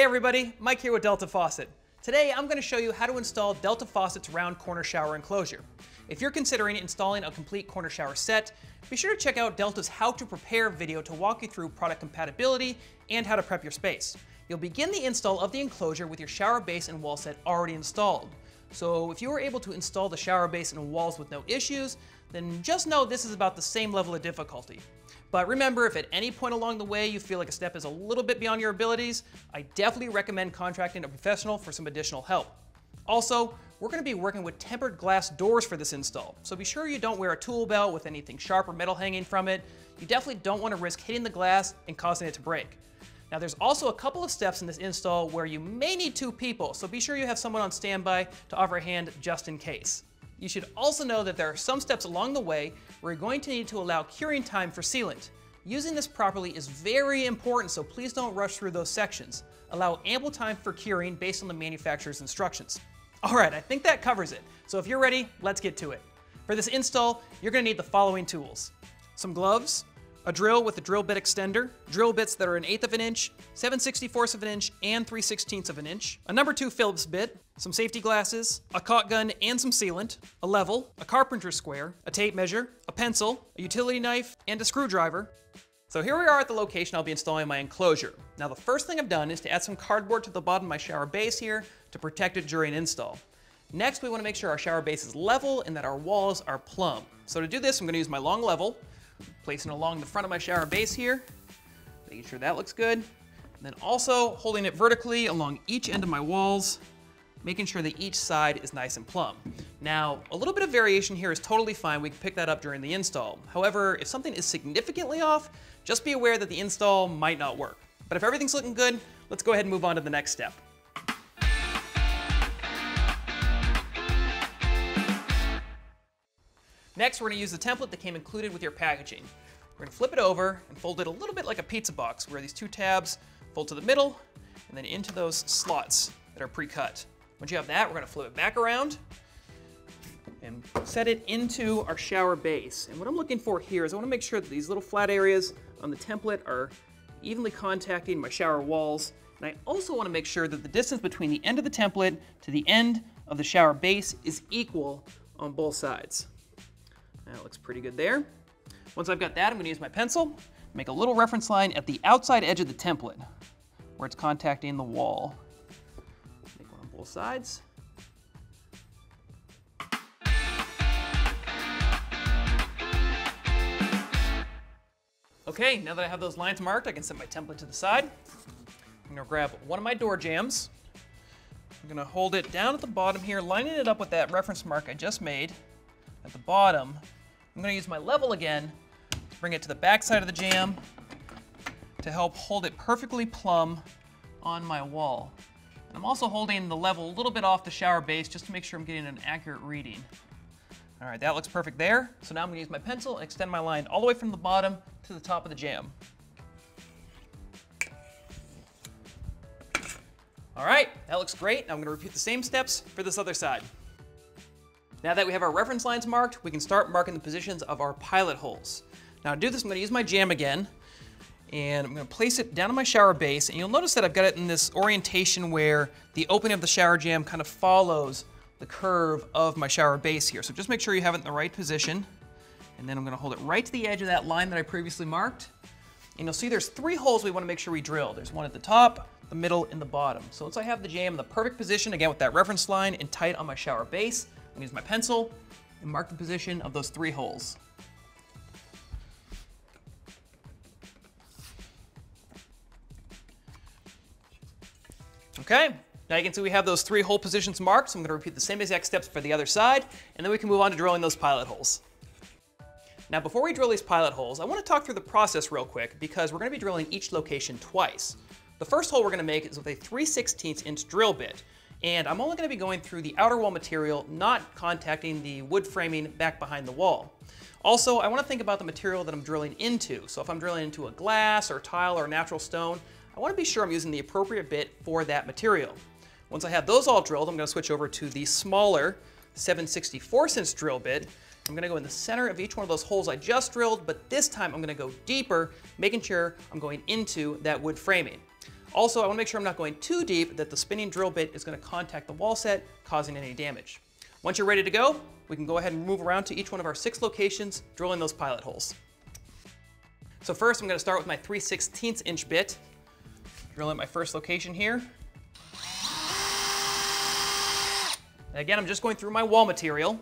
Hey everybody, Mike here with Delta Faucet. Today I'm going to show you how to install Delta Faucet's round corner shower enclosure. If you're considering installing a complete corner shower set, be sure to check out Delta's How to Prepare video to walk you through product compatibility and how to prep your space. You'll begin the install of the enclosure with your shower base and wall set already installed. So if you were able to install the shower base and walls with no issues, then just know this is about the same level of difficulty. But remember, if at any point along the way you feel like a step is a little bit beyond your abilities, I definitely recommend contracting a professional for some additional help. Also, we're going to be working with tempered glass doors for this install, so be sure you don't wear a tool belt with anything sharp or metal hanging from it. You definitely don't want to risk hitting the glass and causing it to break. Now there's also a couple of steps in this install where you may need two people, so be sure you have someone on standby to offer a hand just in case. You should also know that there are some steps along the way where you're going to need to allow curing time for sealant. Using this properly is very important, so please don't rush through those sections. Allow ample time for curing based on the manufacturer's instructions. All right, I think that covers it. So if you're ready, let's get to it. For this install, you're going to need the following tools: some gloves, a drill with a drill bit extender, drill bits that are 1/8 of an inch, 7/64 of an inch, and 3/16 of an inch, a number 2 Phillips bit, some safety glasses, a caulk gun and some sealant, a level, a Carpenters Square, a tape measure, a pencil, a utility knife, and a screwdriver. So here we are at the location I'll be installing my enclosure. Now the first thing I've done is to add some cardboard to the bottom of my shower base here to protect it during install. Next, we want to make sure our shower base is level and that our walls are plumb. So to do this, I'm going to use my long level, placing it along the front of my shower base here, making sure that looks good. And then also holding it vertically along each end of my walls, making sure that each side is nice and plumb. Now, a little bit of variation here is totally fine. We can pick that up during the install. However, if something is significantly off, just be aware that the install might not work. But if everything's looking good, let's go ahead and move on to the next step. Next, we're going to use the template that came included with your packaging. We're going to flip it over and fold it a little bit like a pizza box, where these two tabs fold to the middle and then into those slots that are pre-cut. Once you have that, we're going to flip it back around and set it into our shower base. And what I'm looking for here is I want to make sure that these little flat areas on the template are evenly contacting my shower walls. And I also want to make sure that the distance between the end of the template to the end of the shower base is equal on both sides. That looks pretty good there. Once I've got that, I'm going to use my pencil, make a little reference line at the outside edge of the template where it's contacting the wall. Make one on both sides. Okay, now that I have those lines marked, I can set my template to the side. I'm going to grab one of my door jambs. I'm going to hold it down at the bottom here, lining it up with that reference mark I just made at the bottom. I'm going to use my level again to bring it to the back side of the jamb to help hold it perfectly plumb on my wall. And I'm also holding the level a little bit off the shower base just to make sure I'm getting an accurate reading. All right, that looks perfect there. So now I'm going to use my pencil and extend my line all the way from the bottom to the top of the jamb. All right, that looks great. Now I'm going to repeat the same steps for this other side. Now that we have our reference lines marked, we can start marking the positions of our pilot holes. Now to do this, I'm going to use my jamb again, and I'm going to place it down on my shower base, and you'll notice that I've got it in this orientation where the opening of the shower jamb kind of follows the curve of my shower base here. So just make sure you have it in the right position, and then I'm going to hold it right to the edge of that line that I previously marked. And you'll see there's 3 holes we want to make sure we drill. There's one at the top, the middle, and the bottom. So once I have the jamb in the perfect position, again with that reference line and tight on my shower base, I'm going to use my pencil and mark the position of those 3 holes. Okay, now you can see we have those 3 hole positions marked, so I'm going to repeat the same exact steps for the other side, and then we can move on to drilling those pilot holes. Now before we drill these pilot holes, I want to talk through the process real quick because we're going to be drilling each location twice. The first hole we're going to make is with a 3/16 inch drill bit. And I'm only going to be going through the outer wall material, not contacting the wood framing back behind the wall. Also, I want to think about the material that I'm drilling into. So if I'm drilling into a glass or tile or natural stone, I want to be sure I'm using the appropriate bit for that material. Once I have those all drilled, I'm going to switch over to the smaller 7/64 inch drill bit. I'm going to go in the center of each one of those holes I just drilled, but this time I'm going to go deeper, making sure I'm going into that wood framing. Also, I want to make sure I'm not going too deep that the spinning drill bit is going to contact the wall set, causing any damage. Once you're ready to go, we can go ahead and move around to each one of our 6 locations, drilling those pilot holes. So first, I'm going to start with my 3/16 inch bit. Drill in my first location here. And again, I'm just going through my wall material.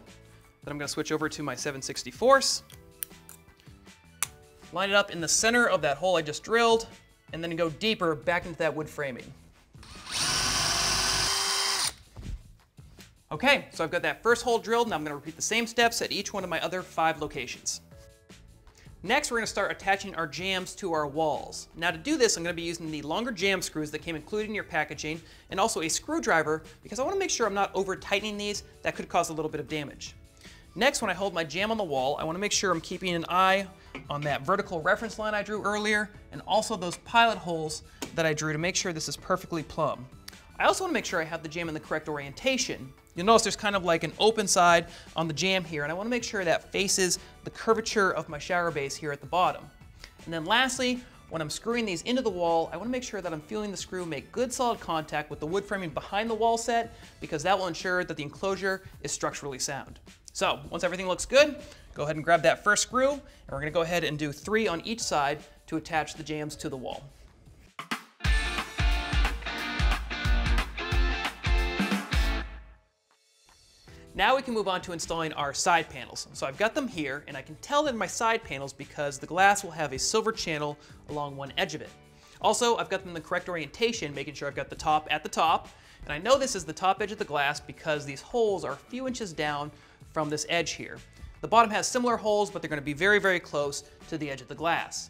Then I'm going to switch over to my 7/64. Line it up in the center of that hole I just drilled, and then go deeper back into that wood framing. Okay, so I've got that first hole drilled, and I'm going to repeat the same steps at each one of my other 5 locations. Next, we're going to start attaching our jambs to our walls. Now to do this, I'm going to be using the longer jam screws that came included in your packaging, and also a screwdriver, because I want to make sure I'm not over tightening these. That could cause a little bit of damage. Next, when I hold my jam on the wall, I want to make sure I'm keeping an eye on that vertical reference line I drew earlier, and also those pilot holes that I drew to make sure this is perfectly plumb. I also want to make sure I have the jam in the correct orientation. You'll notice there's kind of like an open side on the jam here, and I want to make sure that faces the curvature of my shower base here at the bottom. And then lastly, when I'm screwing these into the wall, I want to make sure that I'm feeling the screw make good solid contact with the wood framing behind the wall set, because that will ensure that the enclosure is structurally sound. So once everything looks good, go ahead and grab that first screw, and we're going to go ahead and do 3 on each side to attach the jambs to the wall. Now we can move on to installing our side panels. So I've got them here, and I can tell they're my side panels because the glass will have a silver channel along one edge of it. Also, I've got them in the correct orientation, making sure I've got the top at the top. And I know this is the top edge of the glass because these holes are a few inches down from this edge here. The bottom has similar holes, but they're going to be very, very close to the edge of the glass.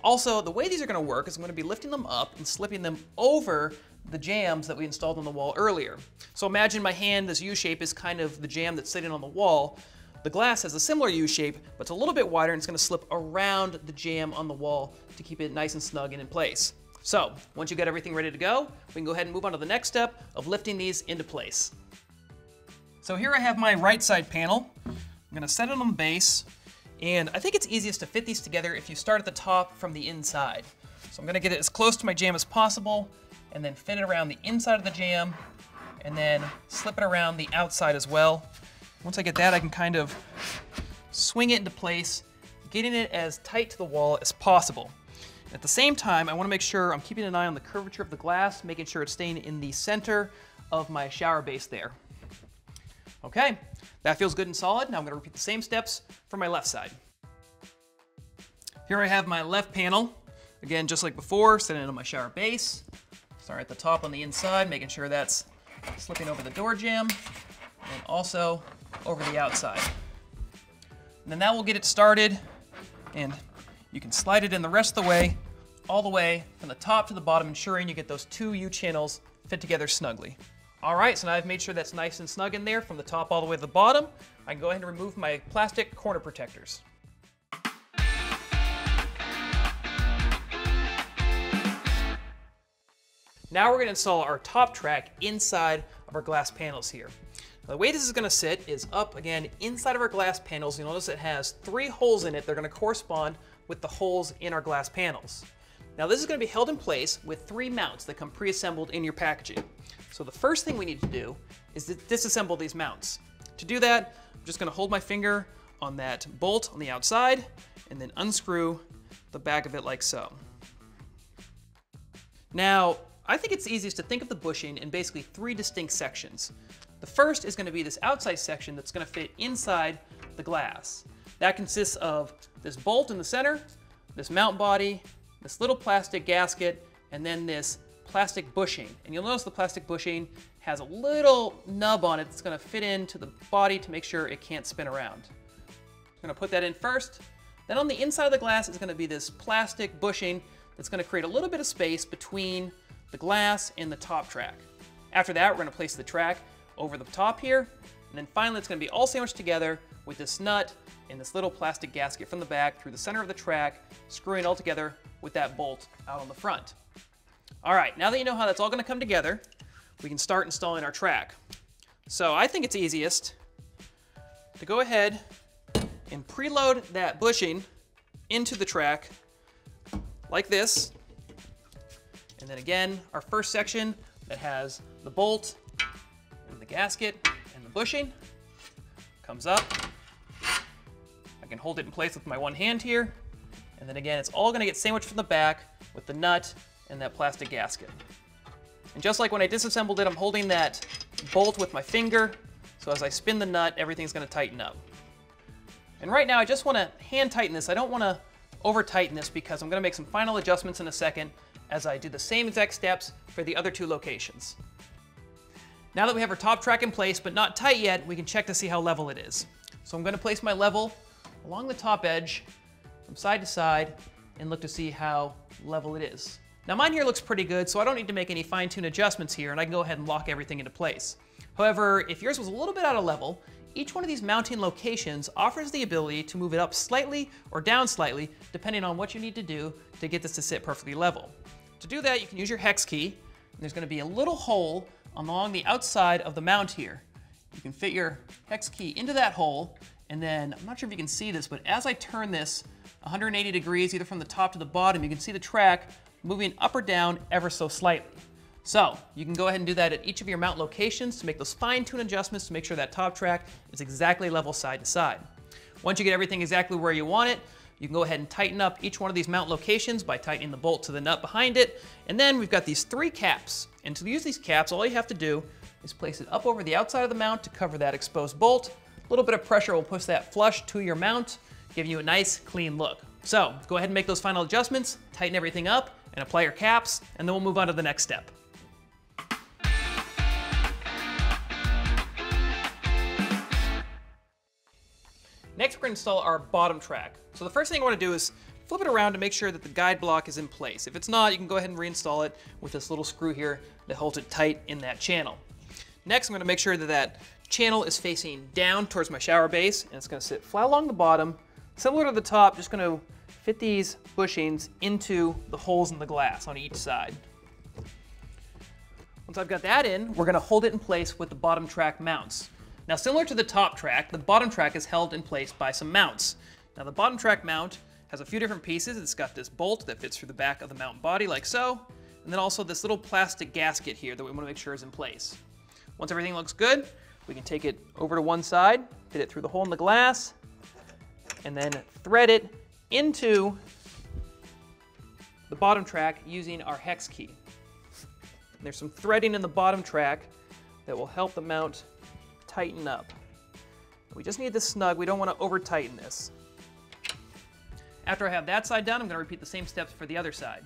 Also, the way these are going to work is I'm going to be lifting them up and slipping them over the jambs that we installed on the wall earlier. So imagine my hand, this U-shape is kind of the jam that's sitting on the wall. The glass has a similar U-shape, but it's a little bit wider, and it's going to slip around the jam on the wall to keep it nice and snug and in place. So once you get everything ready to go, we can go ahead and move on to the next step of lifting these into place. So here I have my right side panel. I'm going to set it on the base, and I think it's easiest to fit these together if you start at the top from the inside. So I'm going to get it as close to my jam as possible, and then fit it around the inside of the jam, and then slip it around the outside as well. Once I get that, I can kind of swing it into place, getting it as tight to the wall as possible. At the same time, I want to make sure I'm keeping an eye on the curvature of the glass, making sure it's staying in the center of my shower base there. Okay, that feels good and solid. Now I'm going to repeat the same steps for my left side. Here I have my left panel. Again, just like before, setting it on my shower base. Start at the top on the inside, making sure that's slipping over the door jamb, and also over the outside. And then that will get it started, and you can slide it in the rest of the way, all the way from the top to the bottom, ensuring you get those 2 U-channels fit together snugly. All right, so now I've made sure that's nice and snug in there from the top all the way to the bottom. I can go ahead and remove my plastic corner protectors. Now we're going to install our top track inside of our glass panels here. Now, the way this is going to sit is up again inside of our glass panels. You'll notice it has 3 holes in it. They're going to correspond with the holes in our glass panels. Now this is going to be held in place with 3 mounts that come pre-assembled in your packaging. So the first thing we need to do is to disassemble these mounts. To do that, I'm just going to hold my finger on that bolt on the outside and then unscrew the back of it like so. Now, I think it's easiest to think of the bushing in basically 3 distinct sections. The first is going to be this outside section that's going to fit inside the glass. That consists of this bolt in the center, this mount body, this little plastic gasket, and then this plastic bushing. And you'll notice the plastic bushing has a little nub on it that's going to fit into the body to make sure it can't spin around. I'm going to put that in first. Then on the inside of the glass is going to be this plastic bushing that's going to create a little bit of space between the glass and the top track. After that, we're going to place the track over the top here, and then finally it's going to be all sandwiched together with this nut and this little plastic gasket from the back through the center of the track, screwing it all together with that bolt out on the front. All right, now that you know how that's all going to come together, we can start installing our track. So I think it's easiest to go ahead and preload that bushing into the track like this. And then again, our first section that has the bolt and the gasket and the bushing comes up. I can hold it in place with my one hand here. And then again, it's all gonna get sandwiched from the back with the nut and that plastic gasket. And just like when I disassembled it, I'm holding that bolt with my finger. So as I spin the nut, everything's gonna tighten up. And right now, I just wanna hand tighten this. I don't wanna over tighten this because I'm gonna make some final adjustments in a second as I do the same exact steps for the other two locations. Now that we have our top track in place, but not tight yet, we can check to see how level it is. So I'm gonna place my level along the top edge from side to side and look to see how level it is. Now mine here looks pretty good, so I don't need to make any fine-tune adjustments here, and I can go ahead and lock everything into place. However, if yours was a little bit out of level, each one of these mounting locations offers the ability to move it up slightly or down slightly, depending on what you need to do to get this to sit perfectly level. To do that, you can use your hex key, and there's gonna be a little hole along the outside of the mount here. You can fit your hex key into that hole, and then, I'm not sure if you can see this, but as I turn this 180 degrees, either from the top to the bottom, you can see the track moving up or down ever so slightly. So you can go ahead and do that at each of your mount locations to make those fine-tune adjustments to make sure that top track is exactly level side to side. Once you get everything exactly where you want it, you can go ahead and tighten up each one of these mount locations by tightening the bolt to the nut behind it. And then we've got these 3 caps. And to use these caps, all you have to do is place it up over the outside of the mount to cover that exposed bolt. A little bit of pressure will push that flush to your mount, giving you a nice, clean look. So go ahead and make those final adjustments, tighten everything up, and apply your caps, and then we'll move on to the next step. Next, we're going to install our bottom track. So the first thing I want to do is flip it around to make sure that the guide block is in place. If it's not, you can go ahead and reinstall it with this little screw here that holds it tight in that channel. Next, I'm going to make sure that that channel is facing down towards my shower base, and it's going to sit flat along the bottom. Similar to the top, just going to fit these bushings into the holes in the glass on each side. Once I've got that in, we're going to hold it in place with the bottom track mounts. Now, similar to the top track, the bottom track is held in place by some mounts. Now, the bottom track mount has a few different pieces. It's got this bolt that fits through the back of the mount body like so, and then also this little plastic gasket here that we want to make sure is in place. Once everything looks good, we can take it over to one side, fit it through the hole in the glass, and then thread it into the bottom track using our hex key. And there's some threading in the bottom track that will help the mount tighten up. We just need this snug. We don't want to over tighten this. After I have that side done, I'm going to repeat the same steps for the other side.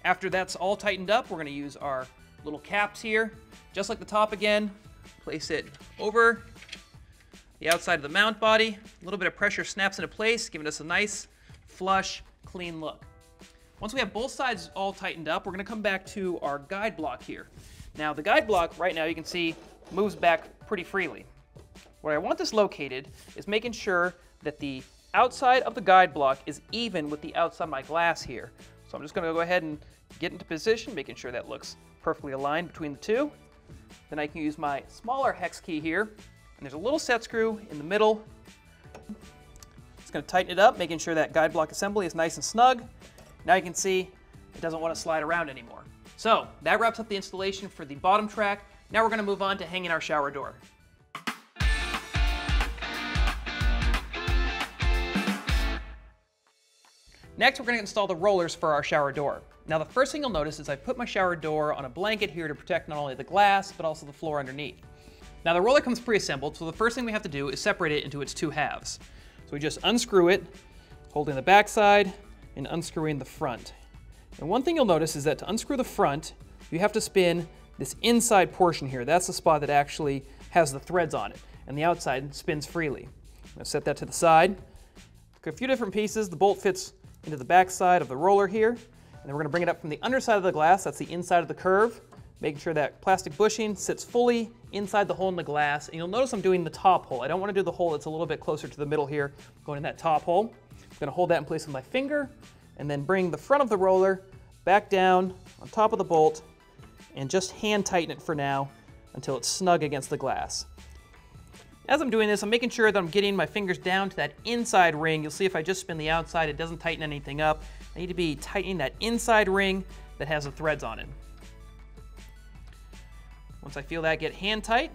After that's all tightened up, we're going to use our little caps here. Just like the top again, place it over the outside of the mount body. A little bit of pressure snaps into place, giving us a nice, flush, clean look. Once we have both sides all tightened up, we're going to come back to our guide block here. Now, the guide block right now, you can see, moves back pretty freely. Where I want this located is making sure that the outside of the guide block is even with the outside of my glass here. So I'm just going to go ahead and get into position, making sure that looks perfectly aligned between the two. Then I can use my smaller hex key here, and there's a little set screw in the middle. It's going to tighten it up, making sure that guide block assembly is nice and snug. Now you can see it doesn't want to slide around anymore. So that wraps up the installation for the bottom track. Now we're going to move on to hanging our shower door. Next, we're going to install the rollers for our shower door. Now, the first thing you'll notice is I put my shower door on a blanket here to protect not only the glass, but also the floor underneath. Now, the roller comes pre-assembled, so the first thing we have to do is separate it into its 2 halves. So we just unscrew it, holding the back side and unscrewing the front. And one thing you'll notice is that to unscrew the front, you have to spin this inside portion here. That's the spot that actually has the threads on it, and the outside spins freely. I'm going to set that to the side. A few different pieces. The bolt fits into the back side of the roller here, and then we're going to bring it up from the underside of the glass. That's the inside of the curve, making sure that plastic bushing sits fully inside the hole in the glass. And you'll notice I'm doing the top hole. I don't want to do the hole that's a little bit closer to the middle here, going in that top hole. I'm going to hold that in place with my finger, and then bring the front of the roller back down on top of the bolt, and just hand tighten it for now until it's snug against the glass. As I'm doing this, I'm making sure that I'm getting my fingers down to that inside ring. You'll see if I just spin the outside, it doesn't tighten anything up. I need to be tightening that inside ring that has the threads on it. Once I feel that get hand tight,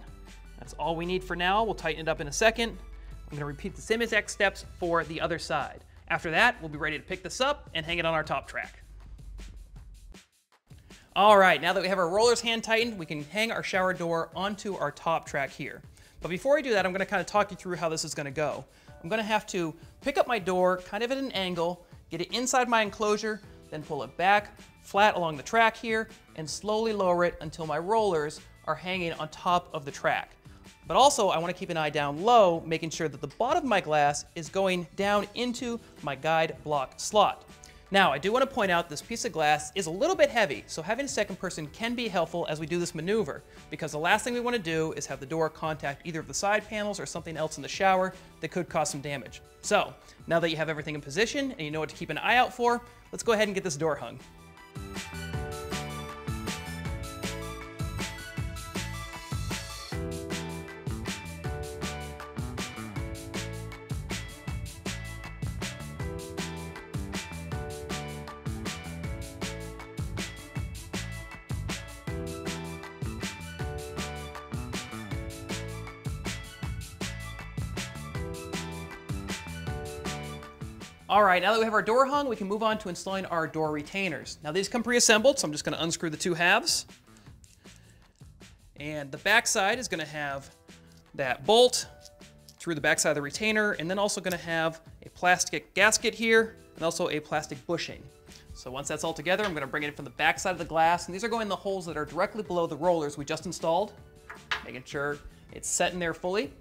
that's all we need for now. We'll tighten it up in a second. I'm going to repeat the same exact steps for the other side. After that, we'll be ready to pick this up and hang it on our top track. All right, now that we have our rollers hand tightened, we can hang our shower door onto our top track here. But before I do that, I'm going to kind of talk you through how this is going to go. I'm going to have to pick up my door kind of at an angle, get it inside my enclosure, then pull it back flat along the track here, and slowly lower it until my rollers are hanging on top of the track. But also, I want to keep an eye down low, making sure that the bottom of my glass is going down into my guide block slot. Now, I do want to point out this piece of glass is a little bit heavy, so having a second person can be helpful as we do this maneuver, because the last thing we want to do is have the door contact either of the side panels or something else in the shower that could cause some damage. So, now that you have everything in position and you know what to keep an eye out for, let's go ahead and get this door hung. All right, now that we have our door hung, we can move on to installing our door retainers. Now these come pre-assembled, so I'm just going to unscrew the two halves. And the back side is going to have that bolt through the back side of the retainer, and then also going to have a plastic gasket here, and also a plastic bushing. So once that's all together, I'm going to bring it in from the back side of the glass, and these are going in the holes that are directly below the rollers we just installed, making sure it's set in there fully.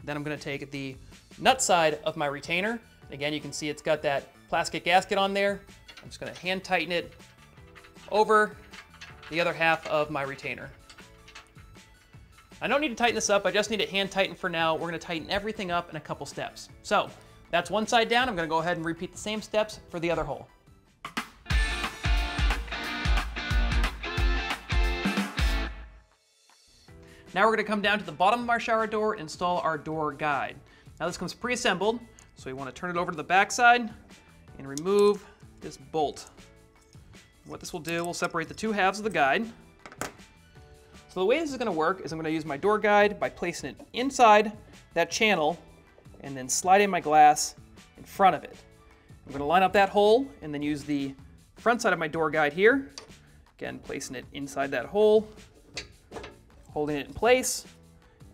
Then I'm going to take the nut side of my retainer. Again, you can see it's got that plastic gasket on there. I'm just going to hand tighten it over the other half of my retainer. I don't need to tighten this up, I just need it hand tightened for now. We're going to tighten everything up in a couple steps. So that's one side down. I'm going to go ahead and repeat the same steps for the other hole. Now we're going to come down to the bottom of our shower door and install our door guide. Now this comes pre-assembled. So we want to turn it over to the back side and remove this bolt. What this will do, we'll separate the two halves of the guide. So the way this is going to work is I'm going to use my door guide by placing it inside that channel and then slide in my glass in front of it. I'm going to line up that hole and then use the front side of my door guide here. Again, placing it inside that hole, holding it in place,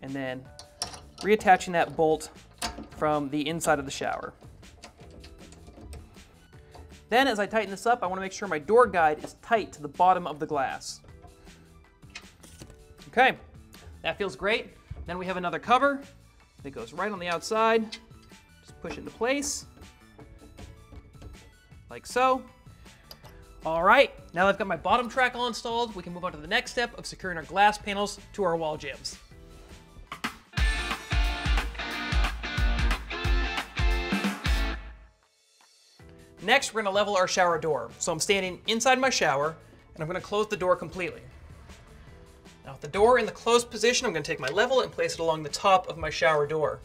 and then reattaching that bolt from the inside of the shower. Then as I tighten this up, I want to make sure my door guide is tight to the bottom of the glass. Okay, that feels great. Then we have another cover that goes right on the outside. Just push it into place, like so. All right, now that I've got my bottom track all installed, we can move on to the next step of securing our glass panels to our wall jambs. Next, we're going to level our shower door. So I'm standing inside my shower, and I'm going to close the door completely. Now with the door in the closed position, I'm going to take my level and place it along the top of my shower door.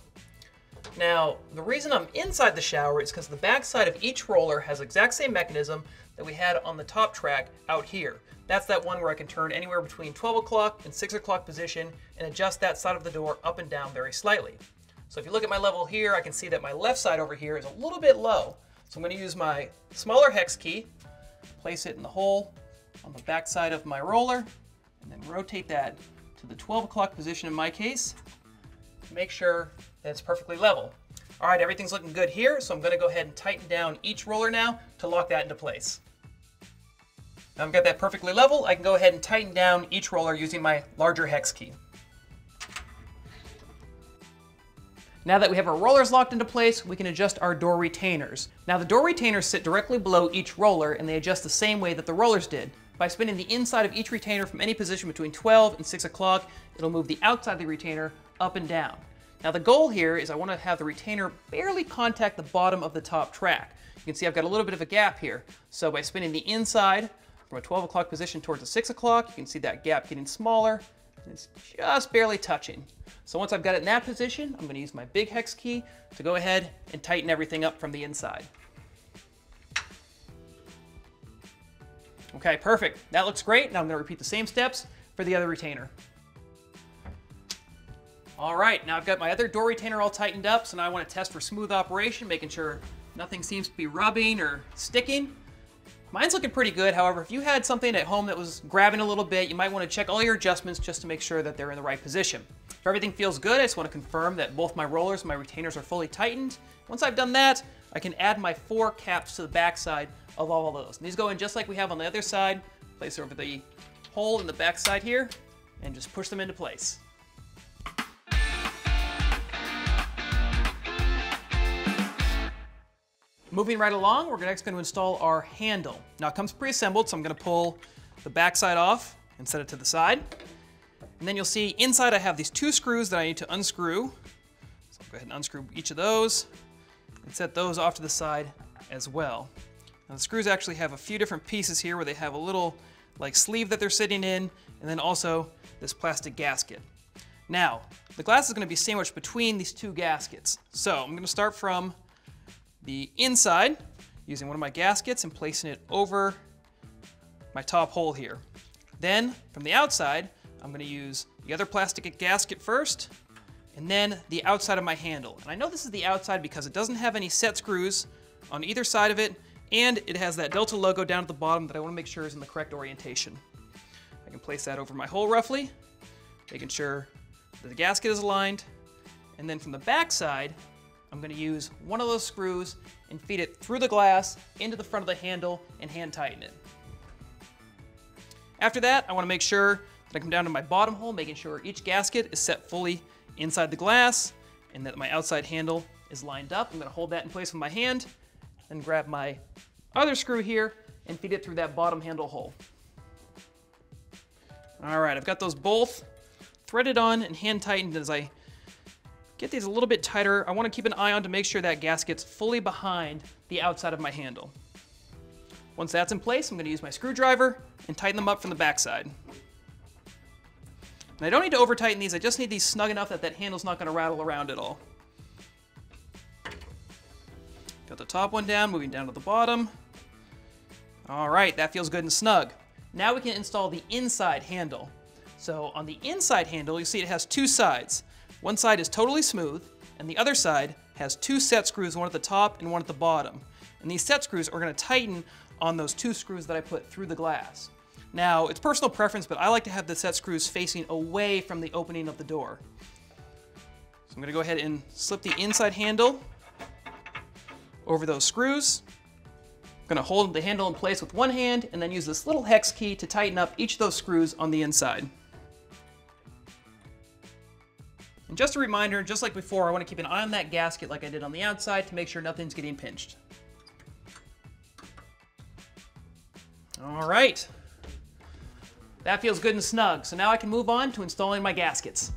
Now, the reason I'm inside the shower is because the back side of each roller has the exact same mechanism that we had on the top track out here. That's that one where I can turn anywhere between 12 o'clock and 6 o'clock position and adjust that side of the door up and down very slightly. So if you look at my level here, I can see that my left side over here is a little bit low. So I'm going to use my smaller hex key, place it in the hole on the back side of my roller, and then rotate that to the 12 o'clock position in my case to make sure that it's perfectly level. All right, everything's looking good here, so I'm going to go ahead and tighten down each roller now to lock that into place. Now I've got that perfectly level, I can go ahead and tighten down each roller using my larger hex key. Now that we have our rollers locked into place, we can adjust our door retainers. Now the door retainers sit directly below each roller and they adjust the same way that the rollers did. By spinning the inside of each retainer from any position between 12 and 6 o'clock, it'll move the outside of the retainer up and down. Now the goal here is I want to have the retainer barely contact the bottom of the top track. You can see I've got a little bit of a gap here. So by spinning the inside from a 12 o'clock position towards a 6 o'clock, you can see that gap getting smaller. It's just barely touching. So once I've got it in that position, I'm going to use my big hex key to go ahead and tighten everything up from the inside. Okay, perfect. That looks great. Now I'm going to repeat the same steps for the other retainer. All right, now I've got my other door retainer all tightened up, so now I want to test for smooth operation, making sure nothing seems to be rubbing or sticking. Mine's looking pretty good. However, if you had something at home that was grabbing a little bit, you might want to check all your adjustments just to make sure that they're in the right position. If everything feels good, I just want to confirm that both my rollers and my retainers are fully tightened. Once I've done that, I can add my 4 caps to the back side of all of those. And these go in just like we have on the other side. Place over the hole in the back side here and just push them into place. Moving right along, we're next going to install our handle. Now it comes pre-assembled, so I'm going to pull the back side off and set it to the side. And then you'll see inside I have these 2 screws that I need to unscrew. So I'll go ahead and unscrew each of those and set those off to the side as well. Now the screws actually have a few different pieces here where they have a little like sleeve that they're sitting in, and then also this plastic gasket. Now, the glass is going to be sandwiched between these 2 gaskets. So I'm going to start from the inside using one of my gaskets and placing it over my top hole here. Then from the outside, I'm going to use the other plastic gasket first, and then the outside of my handle. And I know this is the outside because it doesn't have any set screws on either side of it, and it has that Delta logo down at the bottom that I want to make sure is in the correct orientation. I can place that over my hole roughly, making sure that the gasket is aligned, and then from the back side, I'm going to use one of those screws and feed it through the glass into the front of the handle and hand tighten it. After that, I want to make sure that I come down to my bottom hole, making sure each gasket is set fully inside the glass and that my outside handle is lined up. I'm going to hold that in place with my hand, then grab my other screw here and feed it through that bottom handle hole. All right, I've got those both threaded on and hand tightened. As I get these a little bit tighter, I want to keep an eye on to make sure that gasket's fully behind the outside of my handle. Once that's in place, I'm going to use my screwdriver and tighten them up from the backside. And I don't need to over tighten these, I just need these snug enough that that handle's not going to rattle around at all. Got the top one down, moving down to the bottom. All right, that feels good and snug. Now we can install the inside handle. So on the inside handle, you see it has 2 sides. One side is totally smooth, and the other side has 2 set screws, one at the top and one at the bottom. And these set screws are going to tighten on those 2 screws that I put through the glass. Now, it's personal preference, but I like to have the set screws facing away from the opening of the door. So I'm going to go ahead and slip the inside handle over those screws. I'm going to hold the handle in place with one hand and then use this little hex key to tighten up each of those screws on the inside. And just a reminder, just like before, I want to keep an eye on that gasket like I did on the outside to make sure nothing's getting pinched. All right. That feels good and snug. So now I can move on to installing my gaskets.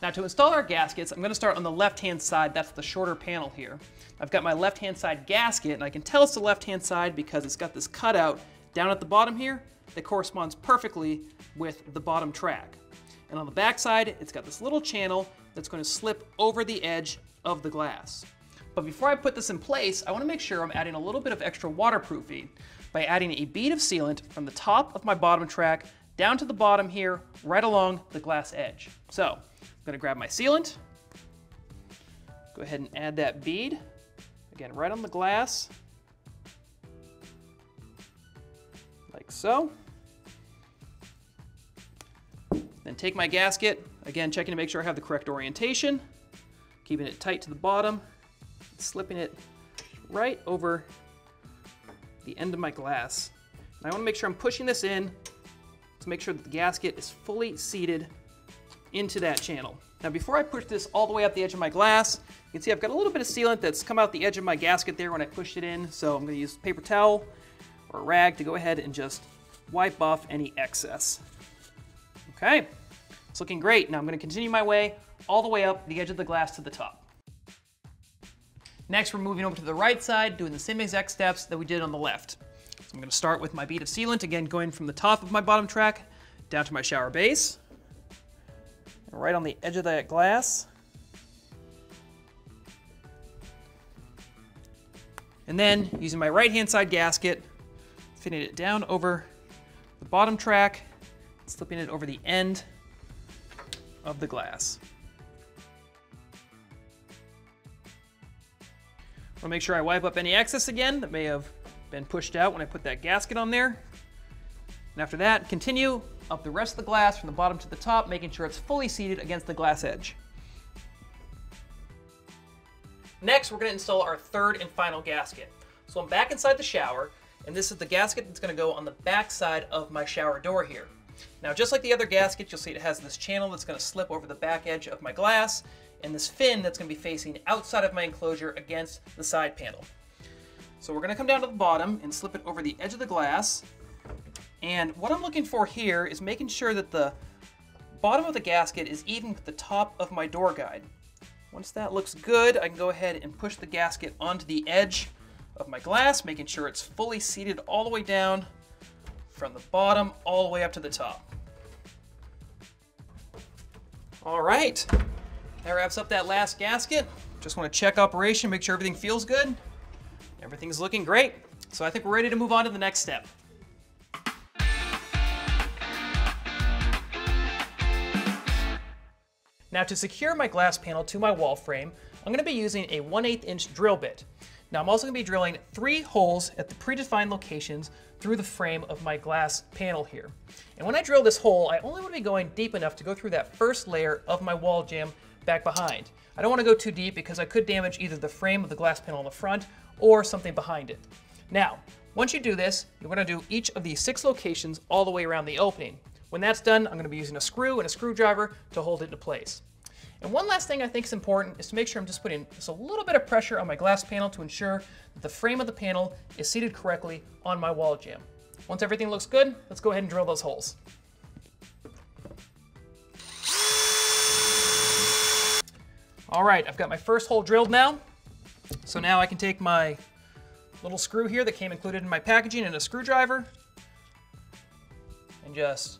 Now to install our gaskets, I'm going to start on the left-hand side. That's the shorter panel here. I've got my left-hand side gasket, and I can tell it's the left-hand side because it's got this cutout down at the bottom here that corresponds perfectly with the bottom track. And on the back side, it's got this little channel that's going to slip over the edge of the glass. But before I put this in place, I want to make sure I'm adding a little bit of extra waterproofing by adding a bead of sealant from the top of my bottom track down to the bottom here, right along the glass edge. So I'm going to grab my sealant, go ahead and add that bead, again, right on the glass, like so. Then take my gasket, again, checking to make sure I have the correct orientation, keeping it tight to the bottom, slipping it right over the end of my glass. And I want to make sure I'm pushing this in to make sure that the gasket is fully seated into that channel. Now before I push this all the way up the edge of my glass, you can see I've got a little bit of sealant that's come out the edge of my gasket there when I pushed it in, so I'm going to use a paper towel or a rag to go ahead and just wipe off any excess. Okay, it's looking great. Now I'm going to continue my way all the way up the edge of the glass to the top. Next, we're moving over to the right side, doing the same exact steps that we did on the left. So I'm going to start with my bead of sealant, again going from the top of my bottom track down to my shower base. And right on the edge of that glass. And then using my right-hand side gasket, fitting it down over the bottom track, slipping it over the end of the glass. I want to make sure I wipe up any excess again that may have been pushed out when I put that gasket on there. And after that, continue up the rest of the glass from the bottom to the top, making sure it's fully seated against the glass edge. Next, we're going to install our third and final gasket. So I'm back inside the shower, and this is the gasket that's going to go on the back side of my shower door here. Now, just like the other gasket, you'll see it has this channel that's going to slip over the back edge of my glass, and this fin that's going to be facing outside of my enclosure against the side panel. So we're going to come down to the bottom and slip it over the edge of the glass. And what I'm looking for here is making sure that the bottom of the gasket is even with the top of my door guide. Once that looks good, I can go ahead and push the gasket onto the edge of my glass, making sure it's fully seated all the way down from the bottom all the way up to the top. All right, that wraps up that last gasket. Just want to check operation, make sure everything feels good. Everything's looking great. So I think we're ready to move on to the next step. Now, to secure my glass panel to my wall frame, I'm going to be using a 1/8 inch drill bit. Now, I'm also going to be drilling 3 holes at the predefined locations through the frame of my glass panel here. And when I drill this hole, I only want to be going deep enough to go through that first layer of my wall jamb back behind. I don't want to go too deep because I could damage either the frame of the glass panel in the front or something behind it. Now, once you do this, you're going to do each of these 6 locations all the way around the opening. When that's done, I'm going to be using a screw and a screwdriver to hold it into place. And one last thing I think is important is to make sure I'm just putting just a little bit of pressure on my glass panel to ensure that the frame of the panel is seated correctly on my wall jamb. Once everything looks good, let's go ahead and drill those holes. All right, I've got my first hole drilled now. So now I can take my little screw here that came included in my packaging and a screwdriver and just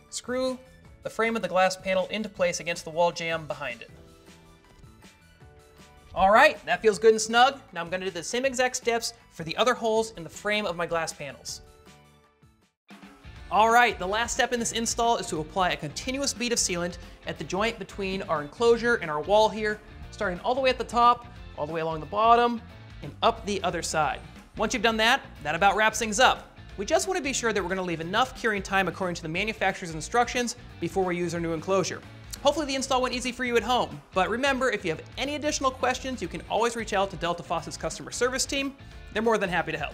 screw the frame of the glass panel into place against the wall jamb behind it. All right, that feels good and snug. Now I'm going to do the same exact steps for the other holes in the frame of my glass panels. All right, the last step in this install is to apply a continuous bead of sealant at the joint between our enclosure and our wall here, starting all the way at the top, all the way along the bottom, and up the other side. Once you've done that, that about wraps things up. We just want to be sure that we're going to leave enough curing time according to the manufacturer's instructions before we use our new enclosure. Hopefully the install went easy for you at home, but remember, if you have any additional questions, you can always reach out to Delta Faucet's customer service team. They're more than happy to help.